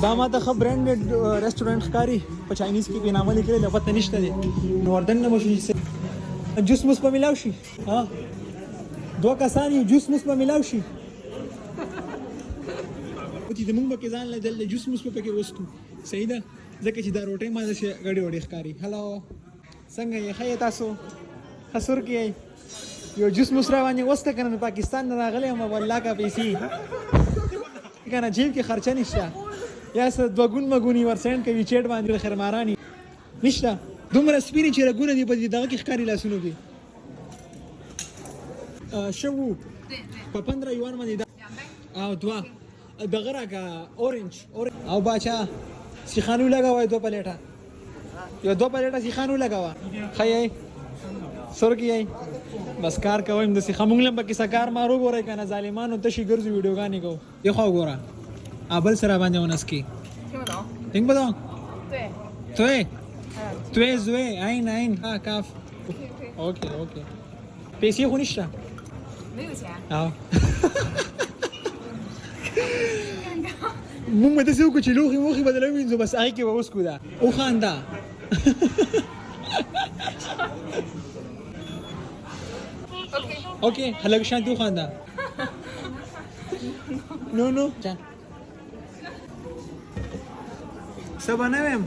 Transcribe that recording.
دا ما ته ښه برانډډ ریسټورانټ ښکاري په چاینیز کې بې نامه لیکلی ده پته نشته دی نو وردننه به شو جوس موس به میلاو شي دوه کسان یو جوس موس به میلاو شي چې زمونږ به کې ځان له دلته جوس موس به پکې وستو صحیح ده ځکه چې دا روټۍ ما داسې ګډې وډې ښکاري هلو څنګه یې ښه یې تاسو ښه سور کې یې یو جوس موس را باندې وسته که نه پاکستان نه راغلی یم والله که پیسې که نه جیب کې خرچه نشته یا څه دوه ګون مګوني ورسینډ کوي چیټ باندې خیرماراني نشته دومره سپینې چې رګونه دي په دې دغه کې ښکاري لاسونو کې شو په 15 یوان باندې او دوه دغه راکړه اورنج او باچا سیخانو لګوئ دوه پلیټه یو دوه پلیټه سیخانو لګوه ښه یې سور کې یې بس کار کوئ د سیخه مونږ هم پکې څه کار مارو ګورئ که نه ظالمانو تشي ګرځو ویډیوګانې کوو یې خوا وګوره بل سره باندې ونسکي 听不懂？对。对。对对عين عين كاف اوكي اوكي پیسې خو نشته没有钱مونږ به داسې وکړو چې لوښي موښي به دله ووینځو بس هغې کې به وسکو ده وخانده اوکې هلک شانتي وخانده نو نو څه به نه ویم